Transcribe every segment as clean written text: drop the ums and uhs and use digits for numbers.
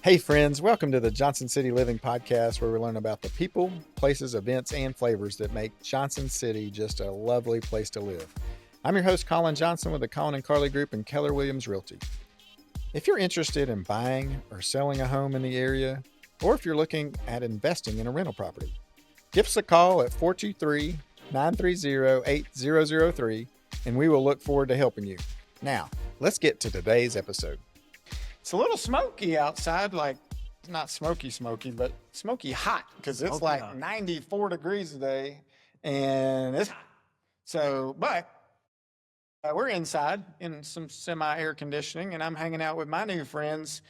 Hey friends, welcome to the Johnson City Living Podcast, where we learn about the people, places, events, and flavors that make Johnson City just a lovely place to live. I'm your host, Collin Johnson with the Collin and Carly Group and Keller Williams Realty. If you're interested in buying or selling a home in the area, or if you're looking at investing in a rental property, give us a call at 423-930-8003, and we will look forward to helping you. Now, let's get to today's episode. It's a little smoky outside, like not smoky, but smoky hot, because it's like 94 degrees today, and it's hot. So, but we're inside in some semi-air conditioning, and I'm hanging out with my new friends,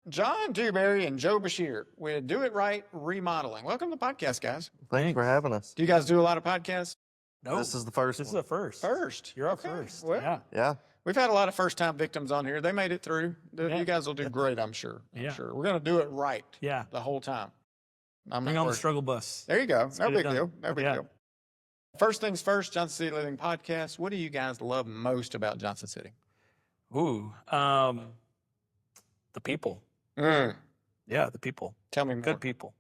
John Dewberry and Joe Beardshear with Do It Right Remodeling. Welcome to the podcast, guys. Thanks for having us. Do you guys do a lot of podcasts? No. This is the first This one. is the first. First. You're up first. Well, Yeah. we've had a lot of first-time victims on here. They made it through. Yeah. You guys will do great, I'm sure. Yeah. Sure. We're going to do it right Yeah. the whole time. I'm Bring not on the worried. struggle bus. There you go. Let's No get it big done. deal. No big Yeah. deal. First things first, Johnson City Living Podcast. What do you guys love most about Johnson City? Ooh. The people. Yeah, the people. Tell me more. Good people.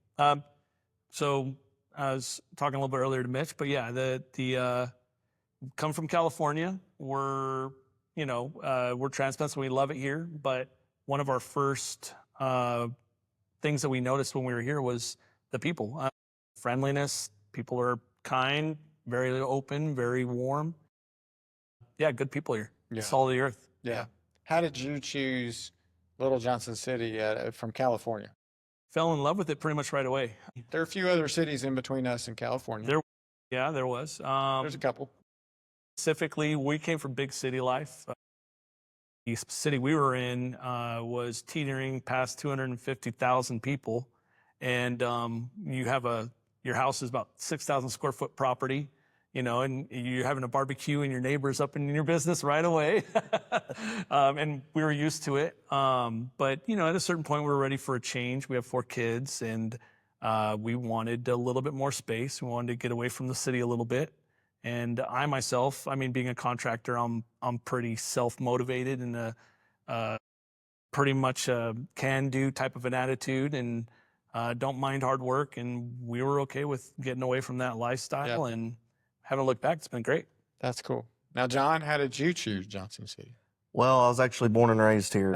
So I was talking a little bit earlier to Mitch, but yeah, the come from California. We're transplants and we love it here. But one of our first things that we noticed when we were here was the people. Friendliness. People are kind, very open, very warm. Yeah, good people here. Yeah. Salt of the earth. Yeah. How did you choose Little Johnson City from California? Fell in love with it pretty much right away. There are a few other cities in between us and California. There was. There's a couple. Specifically, we came from big city life. The city we were in was teetering past 250,000 people, and your house is about 6,000 square foot property, and you're having a barbecue and your neighbors up in your business right away. And we were used to it. But, at a certain point, we were ready for a change. We have 4 kids, and we wanted a little bit more space. We wanted to get away from the city a little bit. And I myself, being a contractor, I'm pretty self-motivated and pretty much a can-do type of an attitude, and don't mind hard work. And we were okay with getting away from that lifestyle, and haven't looked back. It's been great. That's cool. Now, John, how did you choose Johnson City? Well, I was actually born and raised here.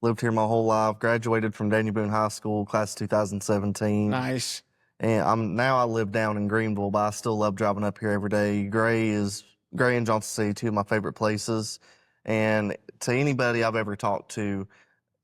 Lived here my whole life. Graduated from Daniel Boone High School, class 2017. Nice. And I live down in Greenville, but I still love driving up here every day. Gray and Johnson City, 2 of my favorite places. And to anybody I've ever talked to,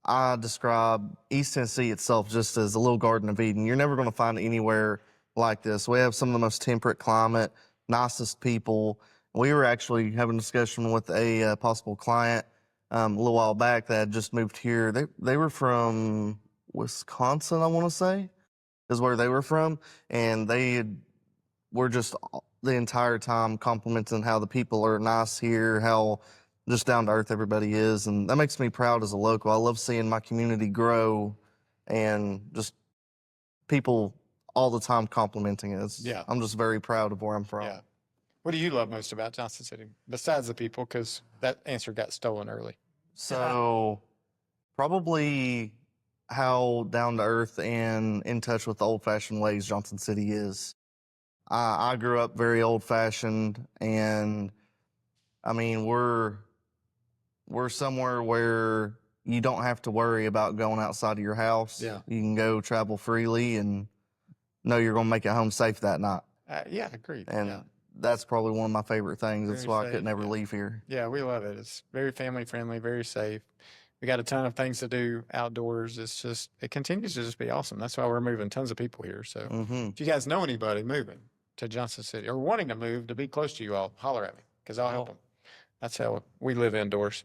I describe East Tennessee itself just as a little Garden of Eden. You're never going to find anywhere like this. We have some of the most temperate climate, nicest people. We were actually having a discussion with a possible client a little while back that had just moved here. They were from Wisconsin, I want to say, is where they were from. And were just the entire time complimenting how the people are nice here, how just down to earth everybody is. And that makes me proud as a local. I love seeing my community grow and just people all the time complimenting us. Yeah. I'm just very proud of where I'm from. Yeah. What do you love most about Johnson City, besides the people? Because that answer got stolen early. So probably how down to earth and in touch with the old fashioned ways Johnson City is. I grew up very old fashioned, and we're somewhere where you don't have to worry about going outside of your house. Yeah. You can go travel freely and know you're going to make it home safe that night. Yeah, agreed. And that's probably one of my favorite things. That's Very why safe, I couldn't ever yeah. leave here. Yeah, we love it. It's very family friendly, very safe. We got a ton of things to do outdoors. It continues to just be awesome. That's why we're moving tons of people here. So if you guys know anybody moving to Johnson City or wanting to move to be close to you all, holler at me because I'll help them. That's how we live indoors.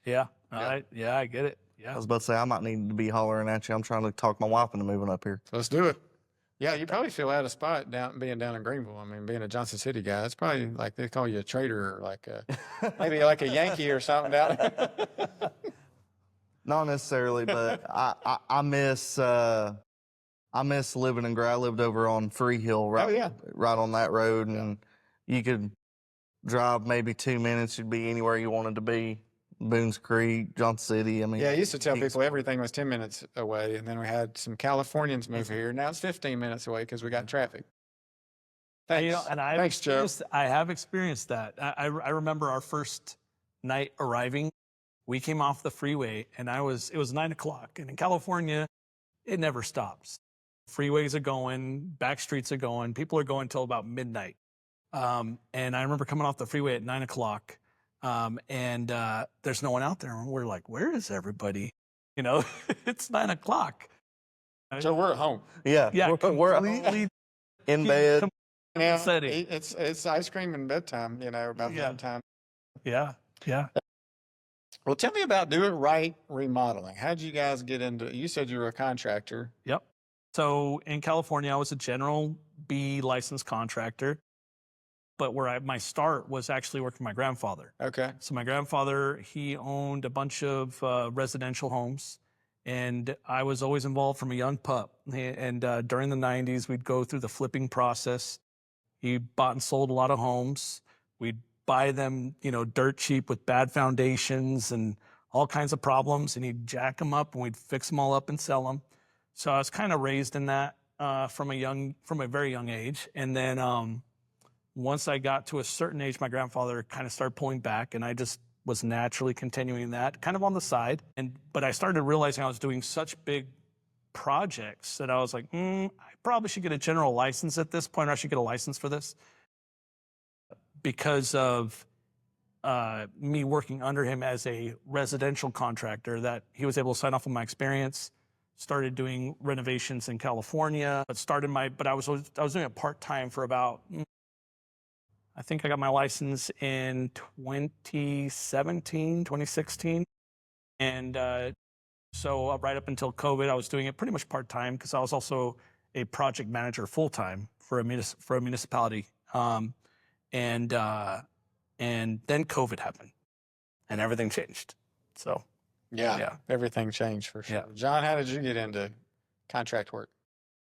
Yeah. I get it. I Yeah. was about to say, I might need to be hollering at you. I'm trying to talk my wife into moving up here. So let's do it. Yeah, you probably feel out of spot being down in Greenville. Being a Johnson City guy, it's probably like they call you a traitor or like maybe like a Yankee or something down there. Not necessarily, but I miss living in Gray. I lived over on Freehill, right on that road, and you could drive maybe 2 minutes. You'd be anywhere you wanted to be. Boones Creek, Johnson City. I mean, Yeah, I used to tell Kings people everything was 10 minutes away, and then we had some Californians move here. Now it's 15 minutes away because we got traffic. You know, Thanks. and Thanks, Joe. I have experienced that. I remember our first night arriving. We came off the freeway, and it was 9 o'clock, and in California, it never stops. Freeways are going, back streets are going, people are going till about midnight. And I remember coming off the freeway at 9 o'clock, and there's no one out there. And we're like, where is everybody? You know, it's 9 o'clock. So we're at home. Yeah, Yeah, we're completely in bed. Now, setting. it's ice cream and bedtime, you know, about that time. Yeah, yeah. Well, tell me about Do It Right Remodeling. How'd you guys get into it? You said you were a contractor. Yep. So in California, I was a General B licensed contractor, but my start was actually working for my grandfather. Okay. So my grandfather, he owned a bunch of residential homes, and I was always involved from a young pup. And during the 90s, we'd go through the flipping process. He bought and sold a lot of homes. We'd buy them, you know, dirt cheap with bad foundations and all kinds of problems, and he'd jack them up, and we'd fix them all up and sell them. So I was kind of raised in that from a very young age. And then once I got to a certain age, my grandfather kind of started pulling back, and I just was naturally continuing that kind of on the side. But I started realizing I was doing such big projects that I was like, I probably should get a general license at this point, or I should get a license for this, because of me working under him as a residential contractor, that he was able to sign off on my experience. Started doing renovations in California, but I was doing it part-time for about, I think I got my license in 2016. And so right up until COVID, I was doing it pretty much part-time, because I was also a project manager full-time for a municipality. And then COVID happened, and everything changed. So Yeah. Everything changed for sure. Yeah. John, how did you get into contract work,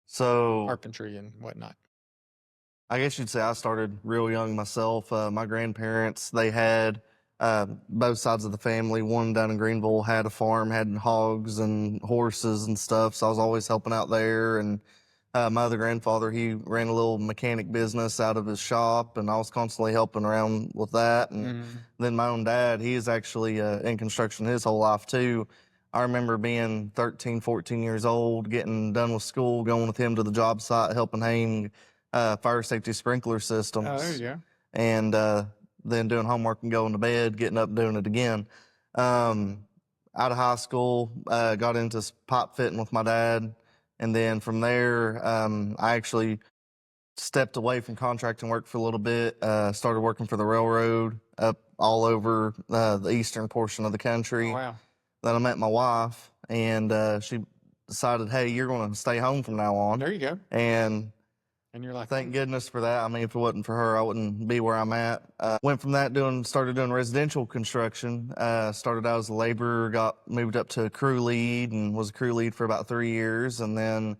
So carpentry and whatnot? I guess you'd say I started real young myself. My grandparents, they had both sides of the family. One down in Greenville had a farm, had hogs and horses and stuff. So I was always helping out there. And my other grandfather, he ran a little mechanic business out of his shop, and I was constantly helping around with that. And then my own dad, he is actually in construction his whole life too. I remember being 13, 14 years old, getting done with school, going with him to the job site, helping hang fire safety sprinkler systems. Oh, there you go. And then doing homework and going to bed, getting up, doing it again. Out of high school, got into pipe fitting with my dad. And then from there, I actually stepped away from contracting work for a little bit, started working for the railroad up all over the eastern portion of the country. Oh, wow. Then I met my wife, and she decided, hey, you're going to stay home from now on. There you go. And you're like, thank goodness for that. I mean, if it wasn't for her, I wouldn't be where I'm at. Went from that, started doing residential construction. Started out as a laborer, got moved up to a crew lead, and was a crew lead for about 3 years. And then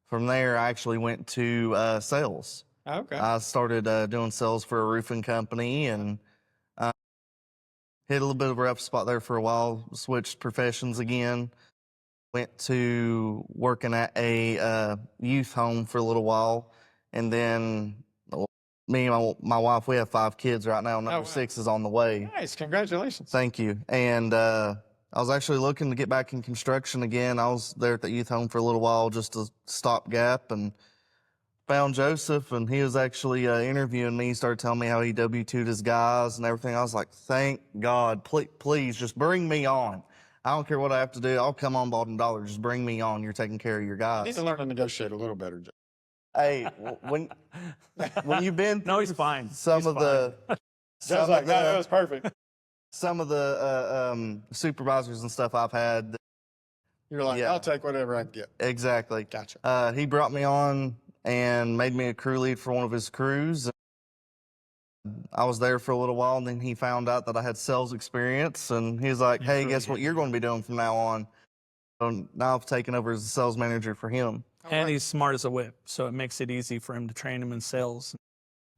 from there, I actually went to sales. okay. I started doing sales for a roofing company, and hit a little bit of a rough spot there for a while. Switched professions again. Went to working at a youth home for a little while. And then me and my wife, we have 5 kids right now. Number 6 is on the way. Nice. Congratulations. Thank you. And I was actually looking to get back in construction again. I was there at the youth home for a little while, just a stopgap, and found Joseph, and he was actually interviewing me. He started telling me how he W-2'd his guys and everything. I was like, thank God, please just bring me on. I don't care what I have to do. I'll come on bald and dollar. Just bring me on. You're taking care of your guys. You need to learn to negotiate a little better, Joe. Hey, when you've been no, he's fine. Some of the that was perfect. Some of the supervisors and stuff I've had. You're like, Yeah. I'll take whatever I can get. Exactly. Gotcha. He brought me on and made me a crew lead for one of his crews. I was there for a little while, and then he found out that I had sales experience, and he's like, hey, guess what you're going to be doing from now on? So now I've taken over as a sales manager for him. And he's smart as a whip, so it makes it easy for him to train him in sales,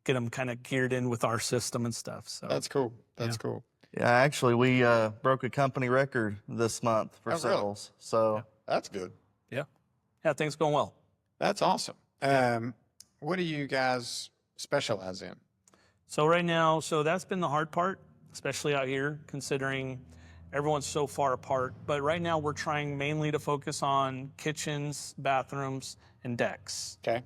get him kind of geared in with our system and stuff. So That's cool. That's cool. Yeah, actually, we broke a company record this month for Oh, really? sales. So That's good. Yeah. Yeah, things going well. That's awesome. What do you guys specialize in? So right now, so that's been the hard part, especially out here, considering everyone's so far apart. But right now, we're trying mainly to focus on kitchens, bathrooms, and decks. Okay.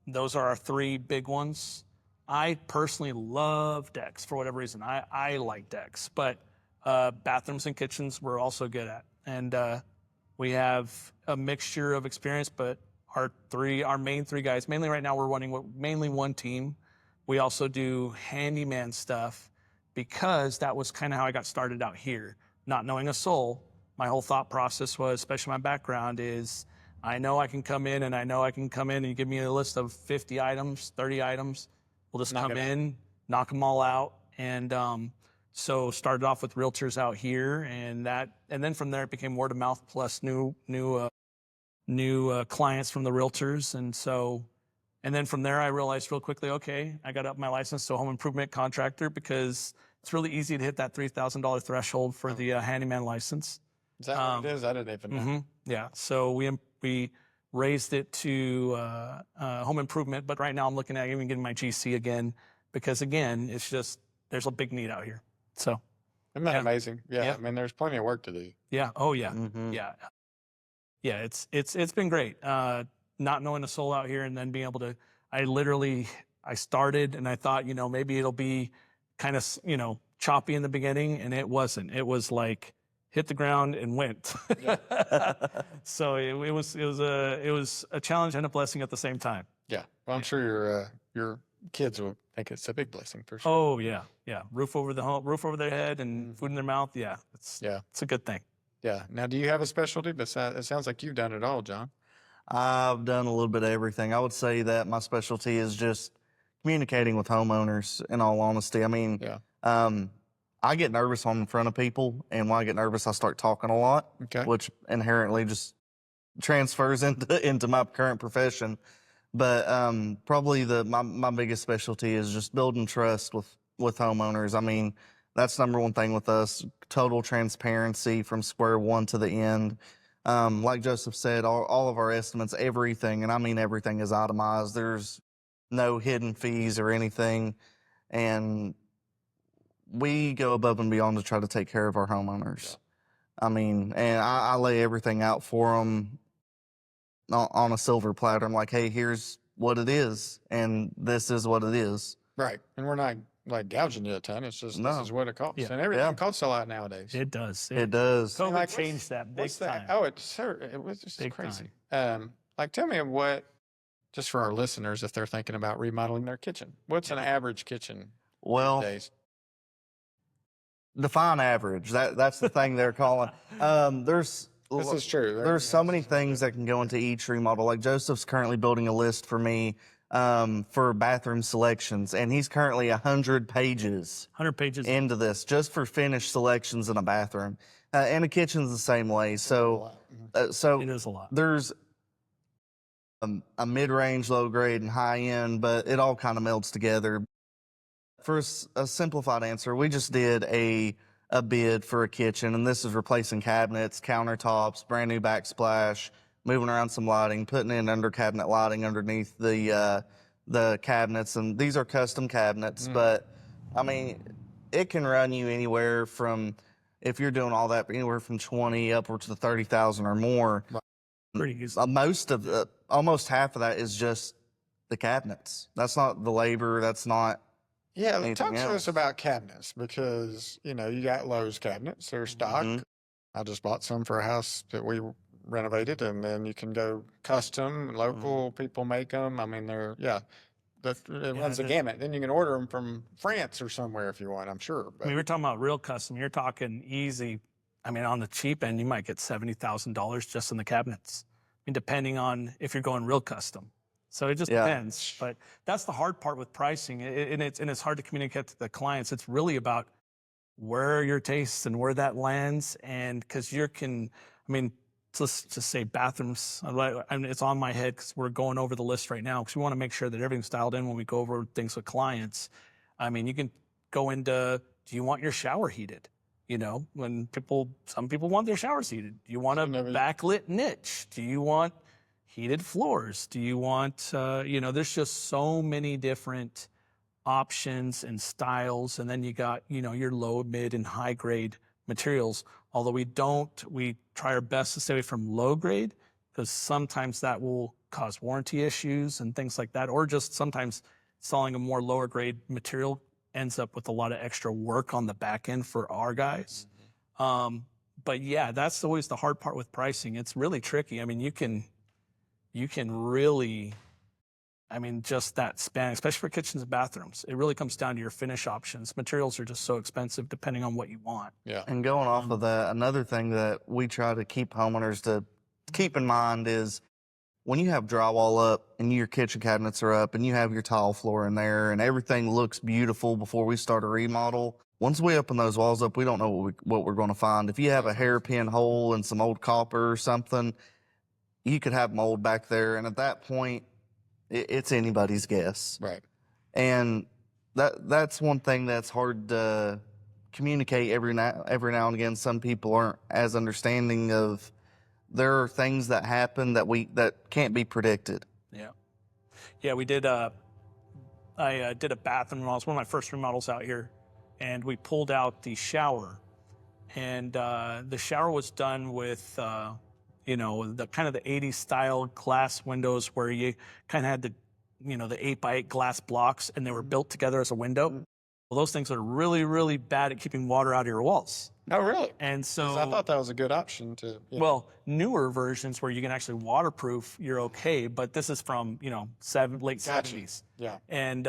Those are our three big ones. I personally love decks for whatever reason. I like decks, but bathrooms and kitchens we're also good at. And we have a mixture of experience, but our main three guys, mainly right now we're running mainly one team. We also do handyman stuff because that was kind of how I got started out here. Not knowing a soul, my whole thought process was, especially my background is, I know I can come in and you give me a list of 50 items, 30 items. We'll just come in, knock them all out. And so started off with realtors out here and then from there it became word of mouth plus new clients from the realtors. And then from there I realized real quickly, okay, I got up my license to a home improvement contractor because it's really easy to hit that $3,000 threshold for the handyman license. Is that what it is? I didn't even know. Yeah, so we raised it to home improvement, but right now I'm looking at even getting my GC again because again, it's just there's a big need out here. So Isn't that amazing? Yeah. I mean, there's plenty of work to do. yeah, oh yeah, yeah. It's been great. Not knowing a soul out here and then being able to. I started and I thought maybe it'll be kind of choppy in the beginning, and it wasn't. It was like hit the ground and went. So it was a challenge and a blessing at the same time. Yeah. Well, I'm sure your kids will think it's a big blessing for sure. Oh yeah, yeah. Roof over their head and food in their mouth. Yeah, it's a good thing. Yeah. Now, do you have a specialty? Besides, it sounds like you've done it all, John. I've done a little bit of everything. I would say that my specialty is just communicating with homeowners, in all honesty. I mean, I get nervous on in front of people, and when I get nervous, I start talking a lot, which inherently just transfers into my current profession. But probably my biggest specialty is just building trust with homeowners. I mean, that's number one thing with us, total transparency from square one to the end. Like Joseph said, all of our estimates, everything, and I mean everything is itemized. There's no hidden fees or anything. And we go above and beyond to try to take care of our homeowners. I mean, and I lay everything out for them on a silver platter. I'm like, hey, here's what it is, and this is what it is. Right. And we're not like gouging you a ton. It's just this is what it costs. And everything costs a lot nowadays. It does. It does. COVID changed that big time. Oh, it was just Big crazy. Like, tell me what, just for our listeners, if they're thinking about remodeling their kitchen, what's an average kitchen these days? Define average. That's the thing they're calling. This is true. There's so many things that can go into each remodel. Like Joseph's currently building a list for me for bathroom selections, and he's currently 100 pages into this just for finished selections in a bathroom, and a kitchen's the same way. So it is a lot. There's a mid-range, low grade, and high end, but it all kind of melds together. For a simplified answer, we just did a bid for a kitchen, and this is replacing cabinets, countertops, brand new backsplash, moving around some lighting, putting in under cabinet lighting underneath the cabinets, and these are custom cabinets. But I mean, it can run you anywhere from, if you're doing all that, anywhere from 20 upwards to 30,000 or more. Pretty easy. Almost half of that is just the cabinets. That's not the labor. That's not. Yeah, talk to us about cabinets because, you got Lowe's cabinets. They're stock. I just bought some for a house that we renovated, and then you can go custom. Local people make them. I mean, it runs the gamut. Then you can order them from France or somewhere if you want, I'm sure. But. I mean, we're talking about real custom. You're talking easy. I mean, on the cheap end, you might get $70,000 just in the cabinets. I mean, depending on if you're going real custom. So it just depends, but that's the hard part with pricing, and it's hard to communicate to the clients. It's really about where your tastes and where that lands, and because let's just say bathrooms. It's on my head because we're going over the list right now because we want to make sure that everything's dialed in when we go over things with clients. I mean, you can go into do you want your shower heated? When some people want their showers heated. Do you want a backlit niche? Do you want heated floors? Do you want, there's just so many different options and styles. And then you got, your low, mid, and high grade materials. Although we try our best to stay away from low grade, because sometimes that will cause warranty issues and things like that. Or just sometimes selling a more lower grade material ends up with a lot of extra work on the back end for our guys. But yeah, that's always the hard part with pricing. It's really tricky. I mean, you can really, just that span, especially for kitchens and bathrooms, it really comes down to your finish options. Materials are just so expensive depending on what you want. Yeah. And going off of that, another thing that we try to keep homeowners to keep in mind is when you have drywall up and your kitchen cabinets are up and you have your tile floor in there and everything looks beautiful before we start a remodel, once we open those walls up, we don't know what we're going to find. If you have a hairpin hole and some old copper or something, you could have mold back there. And at that point, it's anybody's guess. Right. And that's one thing that's hard to communicate every now and again. Some people aren't as understanding of there are things that happen that can't be predicted. Yeah, we did I did a bathroom remodel. It was one of my first remodels out here, and we pulled out the shower, and the shower was done with the kind of the 80s style glass windows where you kind of had the 8x8 glass blocks and they were built together as a window. Well, those things are really, really bad at keeping water out of your walls. Oh, really? And so 'Cause I thought that was a good option to. Well, newer versions where you can actually waterproof, you're okay. But this is from late 70s. Yeah. And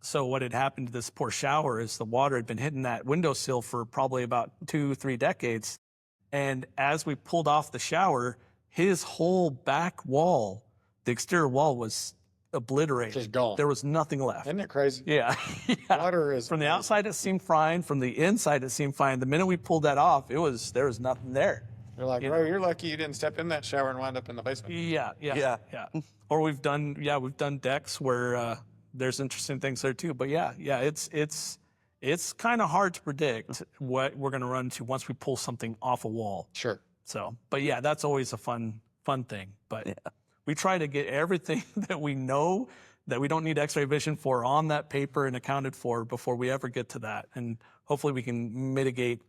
so what had happened to this poor shower is the water had been hitting that windowsill for probably about 2-3 decades. And as we pulled off the shower, his whole back wall, the exterior wall, was obliterated. Just gone. There was nothing left. Isn't it crazy? Yeah. Water is From the outside, it seemed fine. From the inside, it seemed fine. The minute we pulled that off, there was nothing there. You're like, bro, you're lucky you didn't step in that shower and wind up in the basement. Yeah. Or we've done decks where there's interesting things there too. But it's kind of hard to predict what we're going to run into once we pull something off a wall. Sure. So, but yeah, that's always a fun thing. But we try to get everything that we know that we don't need X-ray vision for on that paper and accounted for before we ever get to that. And hopefully we can mitigate,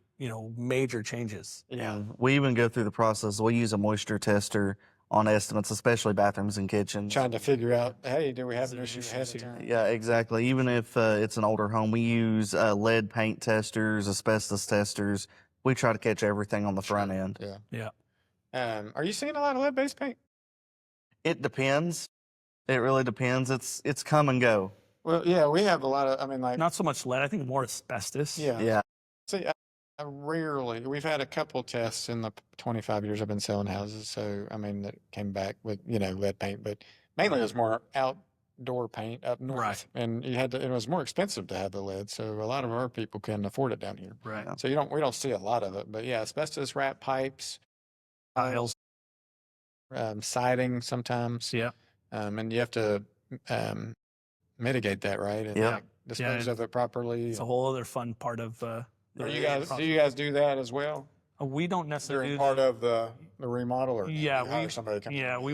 major changes. Yeah. We even go through the process. We use a moisture tester on estimates, especially bathrooms and kitchens. Trying to figure out, hey, do we have an issue ahead of time? Yeah, exactly. Even if it's an older home, we use lead paint testers, asbestos testers. We try to catch everything on the front end. Yeah. Are you seeing a lot of lead-based paint? It depends. It really depends. It's come and go. Well, yeah, we have a lot of, Not so much lead, I think more asbestos. Yeah. See, I rarely, we've had a couple tests in the 25 years I've been selling houses. So, that came back with, lead paint, but mainly it was more outdoor paint up north. Right. And it was more expensive to have the lead. So a lot of our people couldn't afford it down here. Right. So we don't see a lot of it, but yeah, asbestos wrap pipes, Tiles. siding sometimes. Yeah. And you have to, mitigate that, right? And dispose of it properly. It's a whole other fun part of do you guys do that as well? We don't necessarily During part of the remodel, or hire somebody to come? we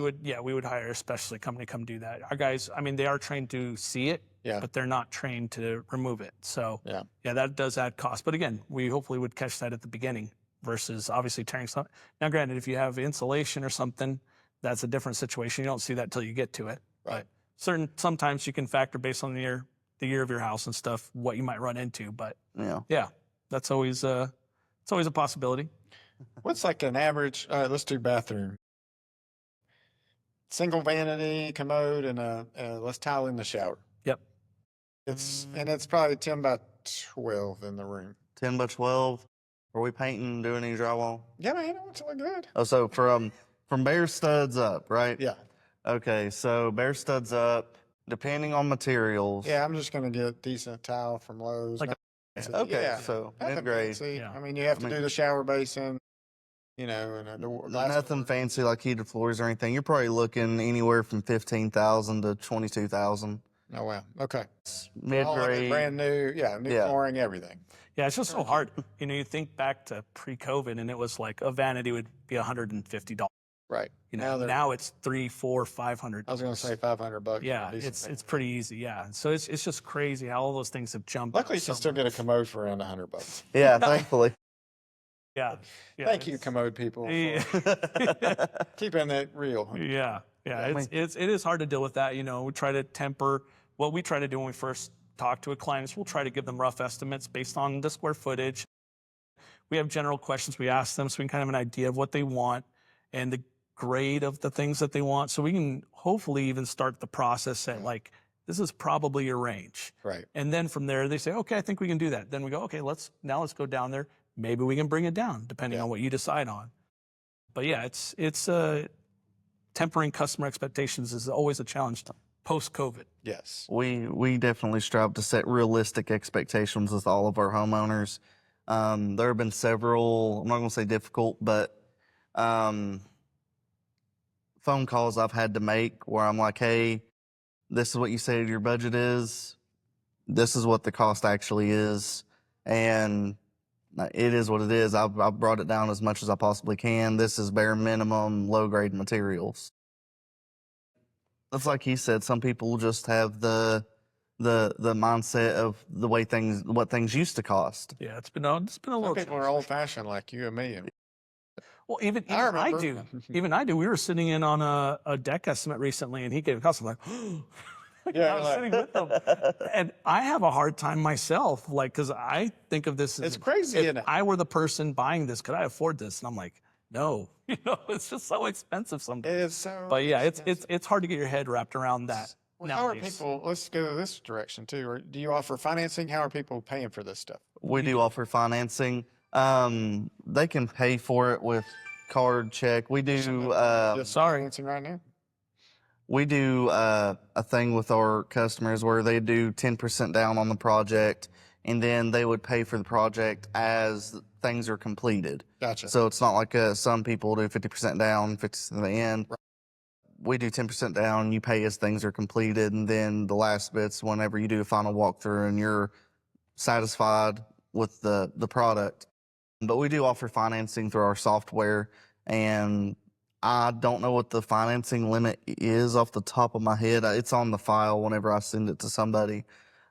would hire a specialty company to come do that. Our guys, they are trained to see it, but they're not trained to remove it. So that does add cost. But again, we hopefully would catch that at the beginning versus obviously tearing something. Now, granted, if you have insulation or something, that's a different situation. You don't see that till you get to it. Right. But sometimes you can factor based on the year of your house and stuff what you might run into. But that's always it's always a possibility. What's like an average? All right, let's do bathroom. Single vanity, commode, and let's tile in the shower. Yep. It's probably 10 by 12 in the room. 10 by 12. Are we painting, doing any drywall? Yeah, man, it looks really good. Oh, so from bare studs up, right? Yeah. Okay, so bare studs up, depending on materials. Yeah, I'm just gonna get decent tile from Lowe's. So mid-grade. You have to do the shower basin, and a door. Nothing fancy like heated floors or anything. You're probably looking anywhere from $15,000 to $22,000. Oh, wow. Okay. All of it Mid-grade. brand new. Yeah. New Yeah. flooring, everything. Yeah, it's just so hard. You know, you think back to pre-COVID, and it was like a vanity would be $150. Right. You know, now it's $300, $400, $500. I was going to say $500. Yeah, for a decent thing. it's pretty easy. Yeah, so it's just crazy how all those things have jumped. Luckily, you so can still get a much. commode for around $100. Yeah, thankfully. Yeah, yeah. Thank you, commode people, for Yeah. keeping it real. Yeah, it is hard to deal with that. You know, we try to temper what we try to do when we first talk to a client is we'll try to give them rough estimates based on the square footage. We have general questions we ask them so we can kind of have an idea of what they want and the grade of the things that they want. So we can hopefully even start the process at like, this is probably your range. Right. And then from there they say, okay, I think we can do that. Then we go, okay, let's go down there. Maybe we can bring it down depending on what you decide on. But yeah, it's tempering customer expectations is always a challenge post-COVID. Yes. We definitely strive to set realistic expectations with all of our homeowners. There have been several, I'm not going to say difficult, but phone calls I've had to make where I'm like, hey, this is what you say your budget is. This is what the cost actually is. And it is what it is. I've brought it down as much as I possibly can. This is bare minimum, low-grade materials. That's like he said, some people just have the mindset of the way what things used to cost. Yeah, it's been a little. Some people are old-fashioned like you and me. Well, even I do. Even I do. We were sitting in on a deck estimate recently, and he gave a cost. I'm like, Yeah, I was sitting with them, and I have a hard time myself, like, because I think of this as It's crazy, if isn't it? I were the person buying this, could I afford this? And I'm like, no, you know, it's just so expensive sometimes. It is so. But yeah, expensive. it's hard to get your head wrapped around that. Well, how are nowadays. people? Let's go this direction too. Or do you offer financing? How are people paying for this stuff? We do offer financing. They can pay for it with card, check. We do. Just sorry. financing right now. We do a thing with our customers where they do 10% down on the project, and then they would pay for the project as things are completed. Gotcha. So it's not like some people do 50% down, 50% at the end. Right. We do 10% down, you pay as things are completed, and then the last bits whenever you do a final walkthrough and you're satisfied with the product. But we do offer financing through our software, and I don't know what the financing limit is off the top of my head. It's on the file whenever I send it to somebody.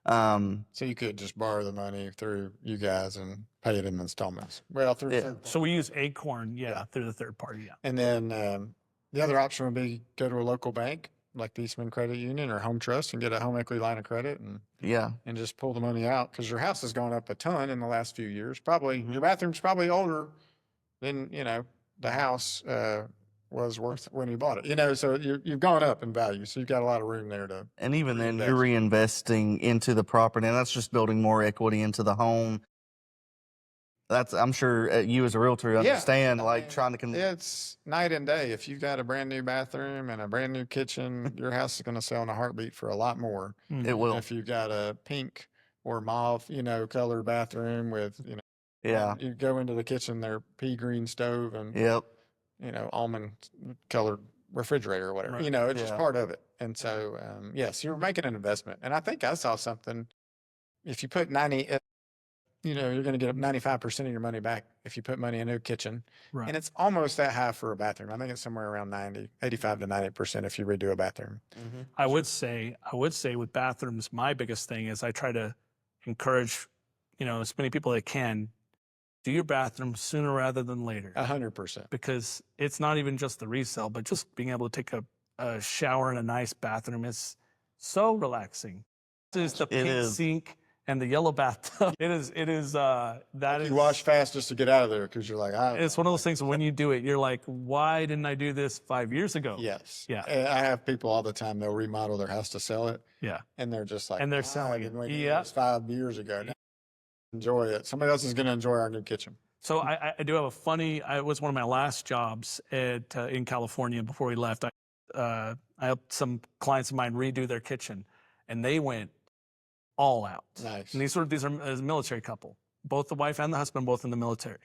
So you could just borrow the money through you guys and pay it in installments. Well, through Yeah. third party. So we use Acorn, through the third party, yeah. And then the other option would be go to a local bank like the Eastman Credit Union or Home Trust and get a home equity line of credit and just pull the money out because your house has gone up a ton in the last few years. Probably your bathroom's probably older than the house was worth when you bought it. So you've gone up in value, so you've got a lot of room there to. And even then, you're reinvesting into the property, and that's just building more equity into the home. I'm sure you as a realtor understand, trying to. It's night and day. If you've got a brand new bathroom and a brand new kitchen, your house is going to sell in a heartbeat for a lot more. It will. If you've got a pink or mauve, color bathroom with, you go into the kitchen, their pea green stove and, almond colored refrigerator or whatever, Right. It's just part of it. And so, yes, you're making an investment. And I think I saw something, if you put 90, you're going to get 95% of your money back if you put money in a new kitchen. Right. And it's almost that high for a bathroom. I think it's somewhere around 85 to 90% if you redo a bathroom. Mm-hmm. I would say with bathrooms, my biggest thing is I try to encourage, as many people as can, do your bathroom sooner rather than later. 100%. Because it's not even just the resale, but just being able to take a shower in a nice bathroom is so relaxing. This is the pink sink and the yellow bathtub. It is. You wash fast just to get out of there because you're like, it's one of those things when you do it, you're like, why didn't I do this 5 years ago? Yes. Yeah. I have people all the time, they'll remodel their house to sell it. Yeah. And they're just like, and they're selling it. Yeah. 5 years ago. Now, enjoy it. Somebody else is going to enjoy our new kitchen. So I do have it was one of my last jobs in California before we left. I helped some clients of mine redo their kitchen, and they went all out. Nice. And these are a military couple, both the wife and the husband, both in the military.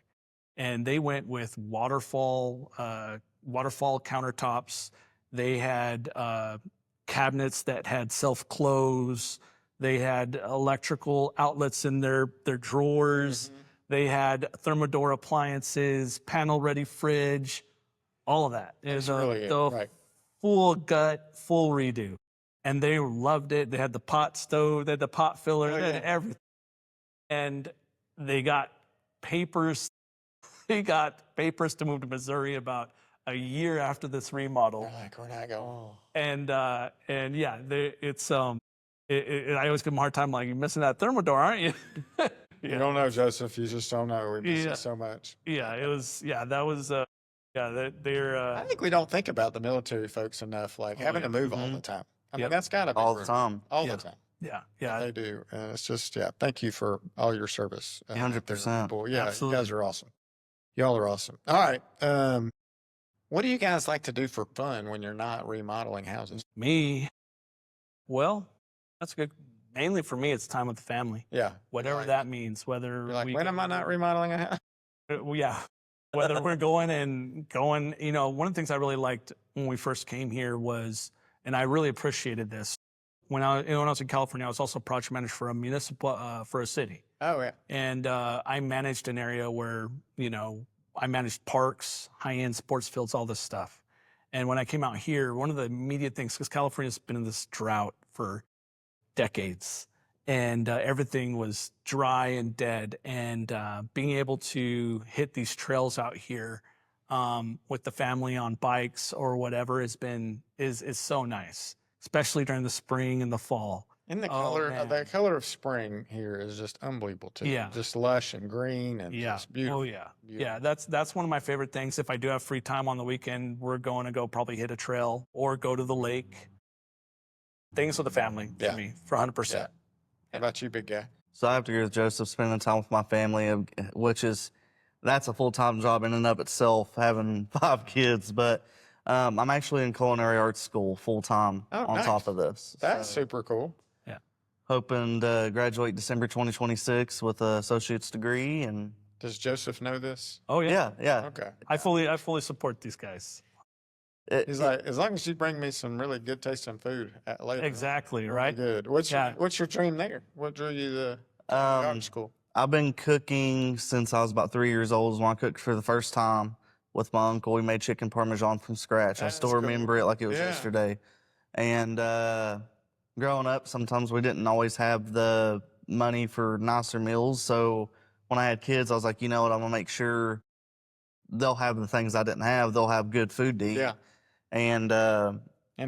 And they went with waterfall countertops. They had cabinets that had self-close. They had electrical outlets in their drawers. They had Thermador appliances, panel-ready fridge, all of that. It was really the right. full gut, full redo. And they loved it. They had the pot stove, they had the pot filler, they had everything. And they got papers. They got papers to move to Missouri about a year after this remodel. They're like, we're not going. And yeah, I always give them a hard time, like, you're missing that Thermador, aren't you? You don't know, Joseph. You just don't know. We miss it so much. Yeah, it was. Yeah, that was. They're. I think we don't think about the military folks enough, like having to move all the time. I mean, that's got to be all the time. all the time. Yeah. They do. And it's just, thank you for all your service. 100%. Yeah, Absolutely. you guys are awesome. Y'all are awesome. All right. What do you guys like to do for fun when you're not remodeling houses? Me. Well, that's good. Mainly for me, it's time with the family. Yeah. Whatever that means. Whether You're like, when am I not remodeling a house? Yeah. Whether we're going, one of the things I really liked when we first came here was, and I really appreciated this, when I was in California, I was also project manager for a municipal, for a city. Oh, yeah. And I managed an area where, I managed parks, high-end sports fields, all this stuff. And when I came out here, one of the immediate things, because California's been in this drought for decades, and everything was dry and dead, and being able to hit these trails out here with the family on bikes or whatever is so nice, especially during the spring and the fall. And the color of spring here is just unbelievable too. Yeah. Just lush and green and just beautiful. Oh yeah. Yeah. That's one of my favorite things. If I do have free time on the weekend, we're going to go probably hit a trail or go to the lake. Things with the family for me, for 100%. How about you, big guy? So I have to agree with Joseph, spending time with my family, that's a full-time job in and of itself, having 5 kids. But I'm actually in culinary arts school full-time on top of this. That's super cool. Yeah. Hoping to graduate December 2026 with an associate's degree. And does Joseph know this? Oh, yeah. Yeah. Okay. I fully support these guys. He's like, as long as you bring me some really good tasting food later. Exactly, really right? Good. What's your dream there? What drew you to art school? I've been cooking since I was about 3 years old. When I cooked for the first time with my uncle, we made chicken parmesan from scratch. I still remember it like it was yesterday. And growing up, sometimes we didn't always have the money for nicer meals. So when I had kids, I was like, you know what, I'm gonna make sure they'll have the things I didn't have. They'll have good food to eat. Yeah. And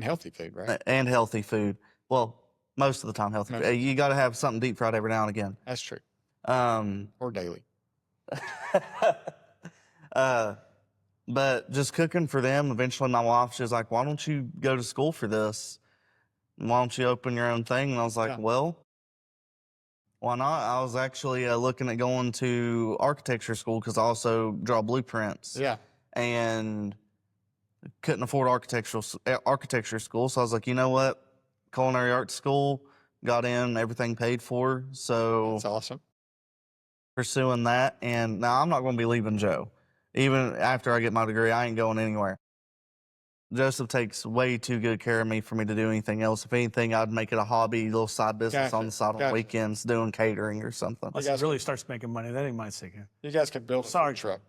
healthy food, right? And healthy food. Well, most of the time healthy food. You got to have something deep fried every now and again. That's true. Or daily. But just cooking for them, eventually my wife, she was like, why don't you go to school for this? Why don't you open your own thing? And I was like, well, why not? I was actually looking at going to architecture school because I also draw blueprints. Yeah. And couldn't afford architecture school. So I was like, you know what? Culinary arts school, got in, everything paid for. So that's awesome. Pursuing that. And now I'm not going to be leaving Joe. Even after I get my degree, I ain't going anywhere. Joseph takes way too good care of me for me to do anything else. If anything, I'd make it a hobby, little side business on the side on weekends, doing catering or something. Once he really starts making money, then he might take it. You guys could build a food truck.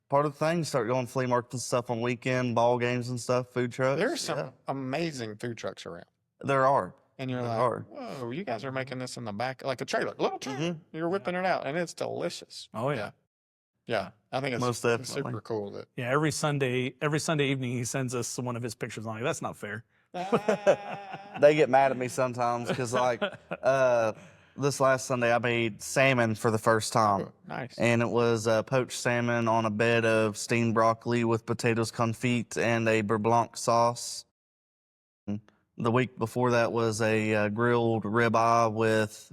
Part of the thing, start going flea markets and stuff on weekend, ball games and stuff, food trucks. There's some amazing food trucks around. There are. And you're like, whoa, you guys are making this in the back, like a trailer, little trailer. You're whipping it out, and it's delicious. Oh, yeah. Yeah, I think it's super cool. Every Sunday evening, he sends us one of his pictures. I'm like, that's not fair. They get mad at me sometimes because, like, this last Sunday, I made salmon for the first time. Oh, nice. And it was poached salmon on a bed of steamed broccoli with potatoes confit and a beurre blanc sauce. And the week before that was a grilled ribeye with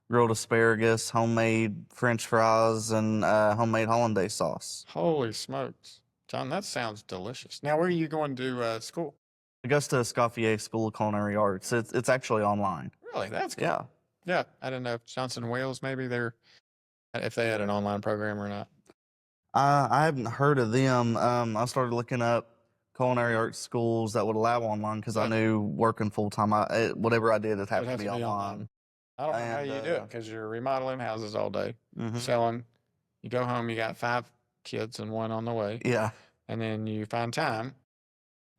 grilled asparagus, homemade French fries, and homemade hollandaise sauce. Holy smokes. John, that sounds delicious. Now, where are you going to school? Augusta Escoffier School of Culinary Arts. It's actually online. Really? That's cool. Yeah. Yeah, I don't know if Johnson Wales maybe if they had an online program or not. I haven't heard of them. I started looking up culinary arts schools that would allow online because I Right. knew working full time, whatever I did, it'd have It'd to be online. I don't know how And, you do it because you're remodeling houses all day, Mhm. selling. You go home, you got 5 kids and 1 on the way, Yeah. and then you find time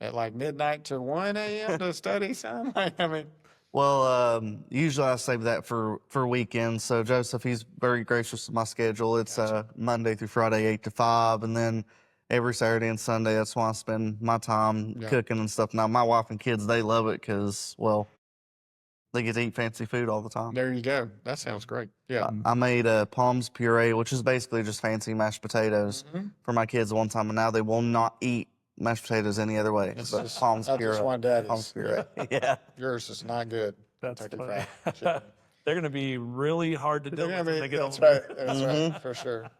at like midnight to 1 a.m. to study some. Like, I mean, Well, usually I save that for weekends. So Joseph, he's very gracious with my schedule. It's Monday through Friday, 8 to 5, and then every Saturday and Sunday, that's why I spend my time Yeah. cooking and stuff. Now, my wife and kids, they love it because, well, they get to eat fancy food all the time. there you go. That sounds great. Yeah. I made a Palms puree, which is basically just fancy mashed potatoes Mhm. for my kids one time, and now they will not eat mashed potatoes any other way. It's But just, Palms I puree. just want Palms daddy's. puree. Yeah. Yours is not good. That's Kentucky funny. Fried Chicken. They're going to be really hard to deal They're with gonna when be, they get that's older. right. That's right, for sure.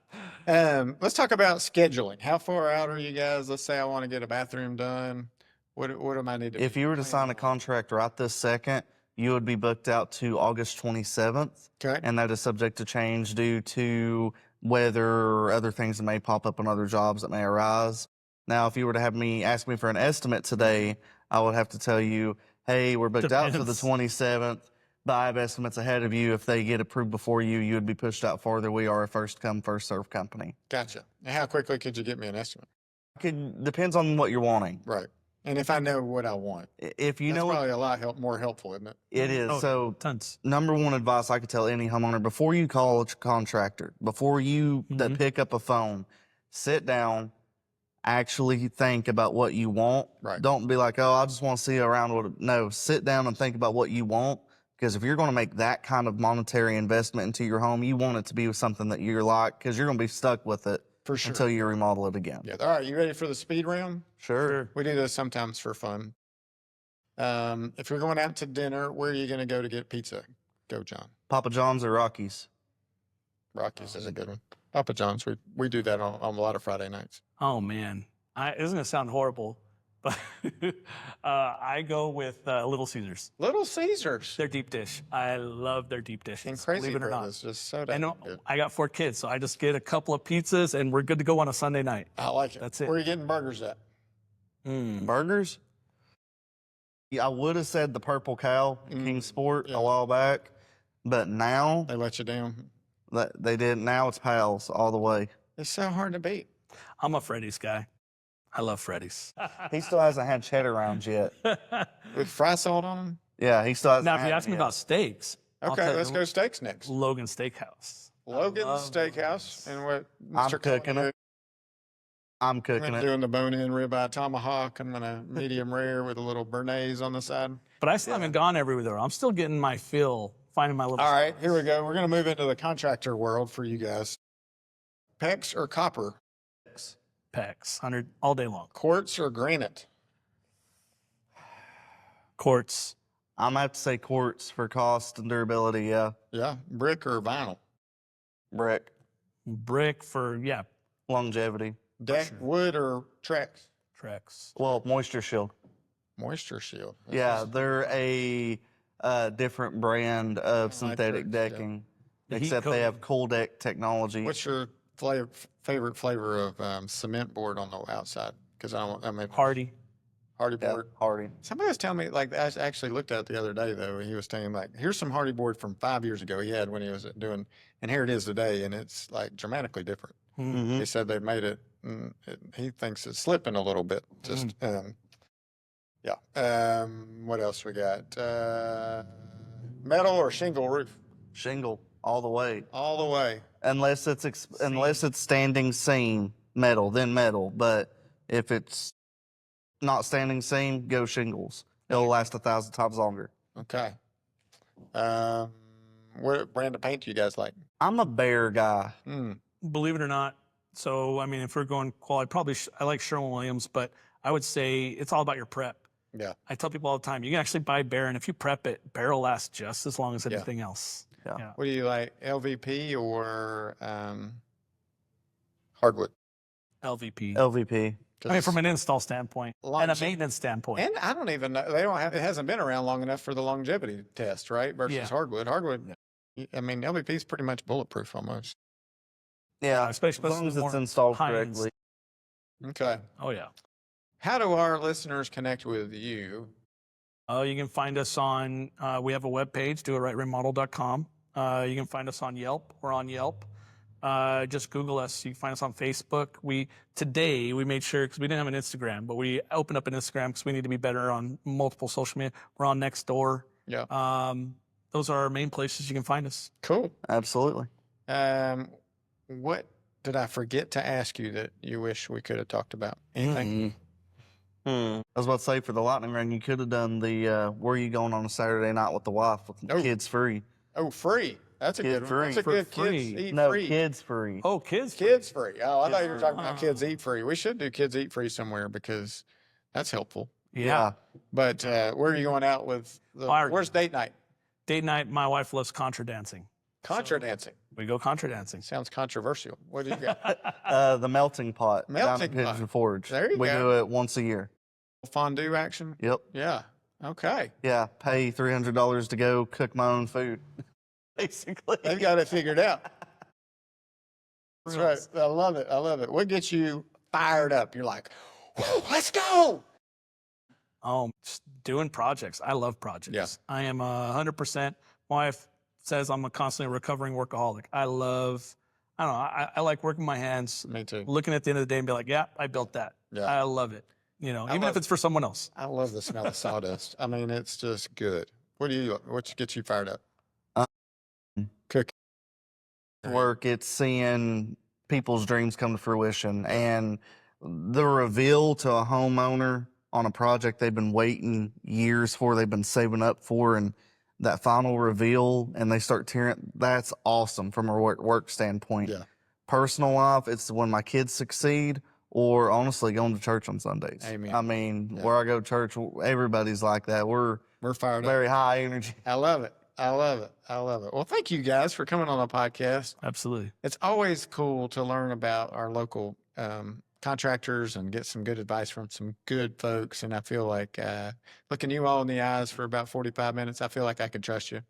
Let's talk about scheduling. How far out are you guys? Let's say I want to get a bathroom done. What am I need to If be you were to sign a planning on? contract right this second, you would be booked out to August 27th. Okay. And that is subject to change due to weather or other things that may pop up on other jobs that may arise. Now, if you were to ask me for an estimate today, I would have to tell you, hey, we're booked out to the Depends. 27th. But I have estimates ahead of you. If they get approved before you, you would be pushed out farther. We are a first come, first served company. Gotcha. And how quickly could you get me an estimate? Depends on what you're wanting. Right. And if I know what I want, If you that's know what probably a lot more helpful, isn't it? it is. Oh, So tons. number one advice I could tell any homeowner before you call a contractor, before you that pick up a phone, sit down, actually think about what you want. Right. Don't be like, oh, I just want to see around what. No, sit down and think about what you want. Because if you're going to make that kind of monetary investment into your home, you want it to be something that you're like, because you're going to be stuck with it For sure. until you remodel it again. Yeah. All right. You ready for the speed round? Sure. We do this sometimes for fun. If you're going out to dinner, where are you going to go to get pizza? Go, John. Papa John's or Rockies? Rockies is a good one. Papa John's. We do that on a lot of Friday nights. Oh, man. It's going to sound horrible, but I go with Little Caesars. Little Caesars. Their deep dish. I love their deep dishes. And crazy believe it or bread not. is just so I damn know good. I got 4 kids, so I just get a couple of pizzas and we're good to go on a Sunday night. I like it. That's it. Where are you getting burgers at? Burgers? Yeah, I would have said the Purple Cow, King Sport, yeah. a while back, but now They let you down. they did. Now it's Pals all the way. It's so hard to beat. I'm a Freddy's guy. I love Freddy's. He still hasn't had cheddar rounds yet. With fry salt on them? Yeah, he still hasn't. Now, if had you them ask me yet. about steaks, I'll Okay, tell let's you, go steaks next. Logan Steakhouse. Logan's love Steakhouse. Logan's. And what I'm Mr. cooking Collin it. I'm I'm cooking it. doing the bone-in ribeye tomahawk. I'm gonna medium rare with a little béarnaise on the side. But I still haven't gone everywhere. I'm still getting my fill, finding my little. All right, here we go. We're gonna move into the contractor world for you guys. PEX or copper? Pecs, 100 all day long. Quartz or granite? Quartz, I'm gonna have to say quartz for cost and durability. Yeah, Yeah, brick or vinyl? brick, brick for longevity. Deck, wood or Trex? Trex. Well, moisture shield. Moisture shield. Yeah, they're a different brand of synthetic Trex, yeah. decking, The heat except they coating. have cool deck technology. What's your favorite flavor of cement board on the outside? Because I mean, Hardy. hardy Yeah, board. hardy. Somebody was telling me, like, I actually looked at it the other day, though. He was telling me, like, here's some hardy board from 5 years ago he had when he was doing, and here it is today, and it's, like, dramatically different. Mhm. He said they made it, he thinks it's slipping a little bit. Just, yeah. What else we got? Metal or shingle roof? Shingle all the way, All the way. unless it's standing seam metal, then metal. But if it's not standing seam, go shingles. It'll last 1,000 times longer. Okay. What brand of paint do you guys like? I'm a Bear guy. Believe it or not. So, I mean, if we're going quality, probably I like Sherwin-Williams, but I would say it's all about your prep. Yeah. I tell people all the time, you can actually buy Bear, and if you prep it, Bear will last just as long as Yeah. anything else. Yeah. What do you like, LVP or hardwood? LVP. LVP. I mean, from an install standpoint and a Longe- maintenance standpoint. And I don't even know, they don't have, it hasn't been around long enough for the longevity test, right? Versus Yeah. hardwood. Hardwood, I mean, LVP is pretty much bulletproof almost. Yeah, especially as long as the it's more installed high-end correctly. Okay. Oh, yeah. how do our listeners connect with you? You can find us on, we have a webpage, doitrightremodel.com. You can find us on Yelp. We're on Yelp. Just Google us. You can find us on Facebook. Today we made sure, because we didn't have an Instagram, but we opened up an Instagram because we need to be better on multiple social media. We're on Nextdoor. Yeah. Those are our main places you can find us. Cool. Absolutely. What did I forget to ask you that you wish we could have talked about? Anything? I was about to say, for the lightning round, you could have done the where are you going on a Saturday night with the wife with kids free. Oh, free. That's a good one. free. That's a For good free. kids eat No, free. kids free. Oh, kids. Kids free. Oh, I thought you were talking about kids eat free. We should do kids eat free somewhere because that's helpful. Yeah. But where are you going out with? Where's date night? Date night, my wife loves contra dancing. Contra dancing. We go contra dancing. Sounds controversial. What do you got? The melting pot. Melting down at pot. Pigeon Forge. There you we go. do it once a year. Fondue action? Yep. Yeah. Okay. Yeah. Pay $300 to go cook my own food. Basically. They've got it figured out. That's right. I love it. I love it. What gets you fired up? You're like, whoa, let's go. Just doing projects. I love projects. Yeah. I am 100%. My wife says I'm a constantly recovering workaholic. I don't know, I like working my hands, Me too. looking at the end of the day and be like, yeah, I built that. Yeah. I love it. Even if it's for someone else. I love the smell of sawdust. I mean, it's just good. What gets you fired up? Cook. Work, it's seeing people's dreams come to fruition, and the reveal to a homeowner on a project they've been waiting years for, they've been saving up for, and that final reveal, and they start tearing. That's awesome from a work standpoint. Yeah. Personal life, it's when my kids succeed, or honestly going to church on Sundays. Amen. I mean, Yeah. where I go to church, everybody's like that. We're fired up. very high energy. I love it. I love it. I love it. Well, thank you guys for coming on the podcast. Absolutely. It's always cool to learn about our local contractors and get some good advice from some good folks. And I feel like looking you all in the eyes for about 45 minutes, I feel like I could trust you.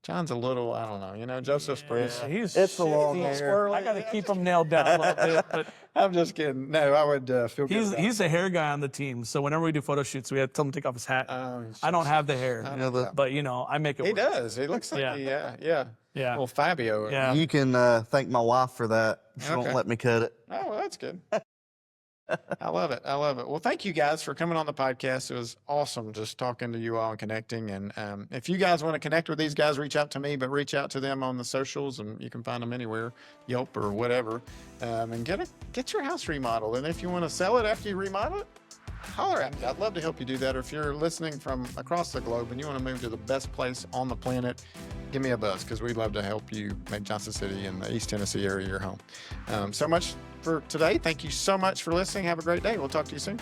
John's a little, I don't know, Joseph's pretty. It's the long hair. I got to keep him nailed down a little bit. But I'm just kidding. No, I would feel good. about he's the hair guy on the team. So whenever we do photo shoots, we have to tell him to take off his hat. it. I don't have the hair, but I make it He work. does. He looks like yeah. Yeah. Well, Fabio. Yeah. You can thank my wife for that. She Okay. won't let me cut it. Oh, well, that's good. I love it. I love it. Well, thank you guys for coming on the podcast. It was awesome just talking to you all and connecting. And if you guys want to connect with these guys, reach out to me, but reach out to them on the socials, and you can find them anywhere, Yelp or whatever, and get your house remodeled. And if you want to sell it after you remodel it, holler at me. I'd love to help you do that. Or if you're listening from across the globe and you want to move to the best place on the planet, give me a buzz, because we'd love to help you make Johnson City and the East Tennessee area your home. So much for today. Thank you so much for listening. Have a great day. We'll talk to you soon.